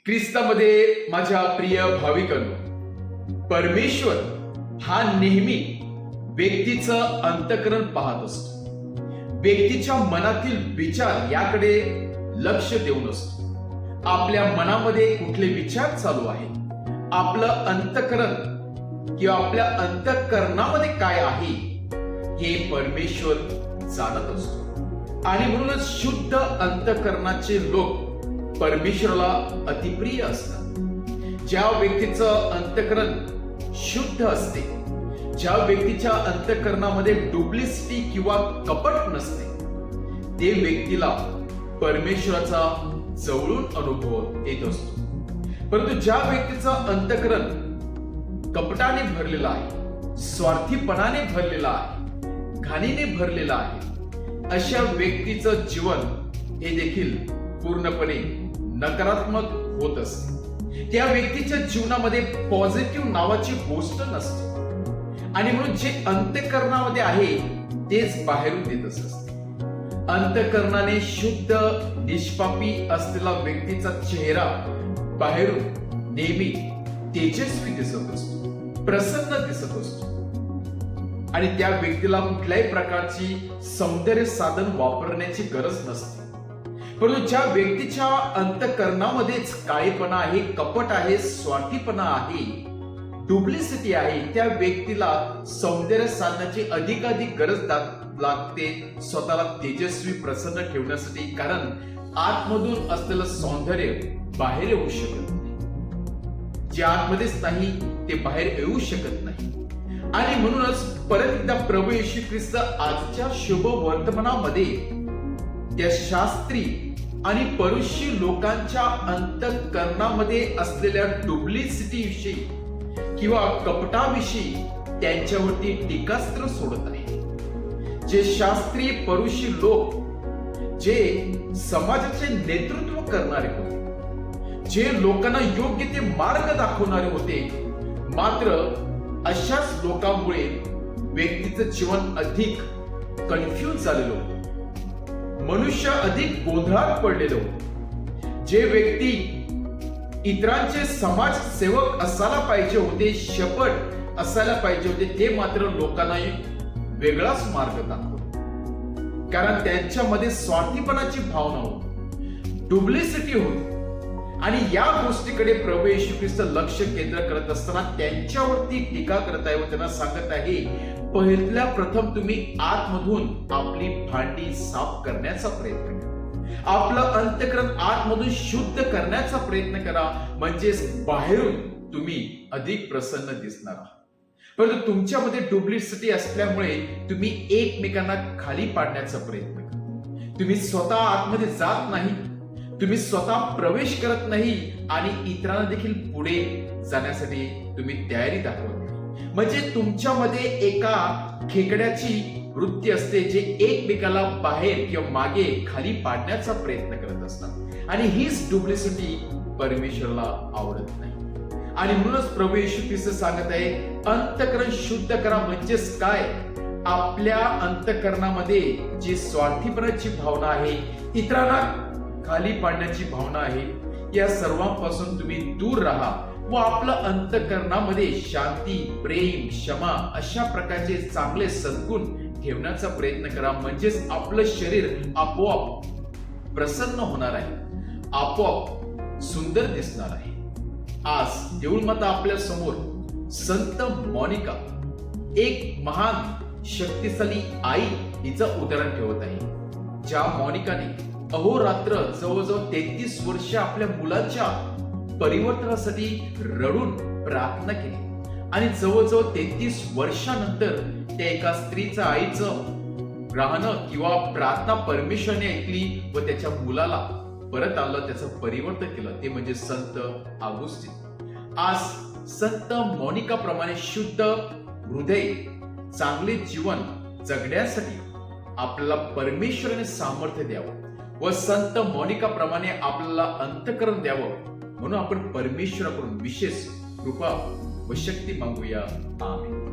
ख्रिस्तामध्ये माझ्या प्रिय भाविकांनो, परमेश्वर हा नेहमी व्यक्तीचं अंतःकरण पाहत असतो. व्यक्तीच्या मनातील विचार याकडे लक्ष देऊन असतो. आपल्या मनामध्ये कुठले विचार चालू आहेत, आपलं अंतःकरण किंवा आपल्या अंतःकरणामध्ये काय आहे हे परमेश्वर जाणत असतो. आणि म्हणूनच शुद्ध अंतःकरणाचे लोक परमेश्वराला अतिप्रिय असतात. ज्या व्यक्तीचं अंतःकरण शुद्ध असते, ज्या व्यक्तीच्या अंतःकरणामध्ये डुप्लिसिटी किंवा कपट नसते, ते व्यक्तीला परमेश्वराचा जवळून अनुभव येत असतो. परंतु ज्या व्यक्तीचं अंतःकरण कपटाने भरलेलं आहे, स्वार्थीपणाने भरलेलं आहे, घाणीने भरलेलं आहे, अशा व्यक्तीचं जीवन हे देखील पूर्णपणे नकारात्मक होत असते. त्या व्यक्तीच्या जीवनामध्ये पॉझिटिव्ह नावाची गोष्ट नसते. आणि म्हणून जे अंतःकरणामध्ये आहे तेच बाहेरून देत असते. अंतःकरणाने शुद्ध निष्पापी असलेला व्यक्तीचा चेहरा बाहेरून नेहमी तेजस्वी दिसत असतो, प्रसन्न दिसत असतो. आणि त्या व्यक्तीला कुठल्याही प्रकारची सौंदर्य साधन वापरण्याची गरज नसते. परंतु ज्या व्यक्तीच्या अंतःकरणामध्येच काळेपणा आहे, कपट आहे, स्वार्थीपणा आहे, डुप्लिसिटी आहे, त्या व्यक्तीला सौंदर्य साधण्याची अधिकाधिक गरज लागते स्वतःला तेजस्वी प्रसन्न ठेवण्यासाठी. कारण आतमधून असलेलं सौंदर्य बाहेर येऊ शकत नाही. जे आतमध्येच नाही ते बाहेर येऊ शकत नाही. आणि म्हणूनच परत एकदा प्रभू येशू ख्रिस्त आजच्या शुभ वर्तमानामध्ये त्या शास्त्री आणि परुषी लोकांच्या अंतःकरणामध्ये असलेल्या डुप्लिसिटी विषयी किंवा कपटाविषयी त्यांच्यावरती टीकास्त्र सोडत आहे. जे शास्त्री परुषी लोक जे समाजाचे नेतृत्व करणारे होते, जे लोकांना योग्य ते मार्ग दाखवणारे होते, मात्र अशाच लोकांमुळे व्यक्तीचं जीवन अधिक कन्फ्यूज झालेलं होतं. मनुष्य अधिक गोंधळात पडलेलं होतं. जे व्यक्ती इतरांचे समाजसेवक असायला पाहिजे होते, शपथ असायला पाहिजे होते, ते मात्र लोकांना वेगळाच मार्ग दाखवतो. कारण त्यांच्यामध्ये स्वार्थीपणाची भावना होती, डुप्लिसिटी होती. आणि या गोष्टीकडे प्रभू येशू ख्रिस्त लक्ष केंद्र करत असताना त्यांच्यावरती टीका करत आहे व त्यांना सांगत आहे, पहिल्या प्रथम तुम्ही आतमधून आपली भांडी साफ करण्याचा प्रयत्न करा. आपलं अंतःकरण आतमधून शुद्ध करण्याचा प्रयत्न करा, म्हणजेच बाहेरून तुम्ही अधिक प्रसन्न दिसणार आहात. परंतु तुमच्यामध्ये डुप्लिसिटी असल्यामुळे तुम्ही एकमेकांना खाली पाडण्याचा प्रयत्न करा. तुम्ही स्वतः आतमध्ये जात नाही, तुम्ही स्वतः प्रवेश करत नाही आणि इतरांना देखील पुढे जाण्यासाठी तुम्ही तयारी दाखवत नाही. म्हणजे तुमच्यामध्ये एका खेकड्याची वृत्ती असते, जे एकमेकाला बाहेर किंवा मागे खाली पाडण्याचा प्रयत्न करत असतात. आणि हीच डुप्लिसिटी परमेश्वराला आवडत नाही. आणि म्हणूनच प्रभू येशू ख्रिस्त सांगत आहे, अंतःकरण शुद्ध करा. म्हणजेच काय? आपल्या अंतःकरणामध्ये जी स्वार्थीपणाची भावना आहे, इतरांना खाली पाडण्याची भावना आहे, या सर्वांपासून तुम्ही दूर राहा व आपलं अंतःकरणामध्ये शांती, प्रेम, क्षमा अशा प्रकारचे चांगले सद्गुण ठेवण्याचा प्रयत्न करा. म्हणजेच आपलं शरीर आपोआप प्रसन्न होणार आहे, आपोआप सुंदर दिसणार आहे. आज देऊळमाता आपल्या समोर संत मोनिका, एक महान शक्तिशाली आई हिचं उदाहरण ठेवत आहे. ज्या मोनिकाने अहोरात्र जवळजवळ 33 वर्ष आपल्या मुलाच्या परिवर्तनासाठी रडून प्रार्थना केली. आणि जवळजवळ 33 वर्षानंतर त्या एका स्त्रीचं, आईचं राहणं किंवा प्रार्थना परमेश्वरने ऐकली व त्याच्या मुलाला परत आणलं, त्याचं परिवर्तन केलं. ते म्हणजे संत ऑगस्टीन. आज संत मोनिका प्रमाणे शुद्ध हृदय, चांगले जीवन जगण्यासाठी आपल्याला परमेश्वराने सामर्थ्य द्यावं व संत मोनिका प्रमाणे आपल्याला अंतःकरण द्यावं, म्हणून आपण परमेश्वराकडून विशेष कृपा व शक्ती मागूया. आमेन.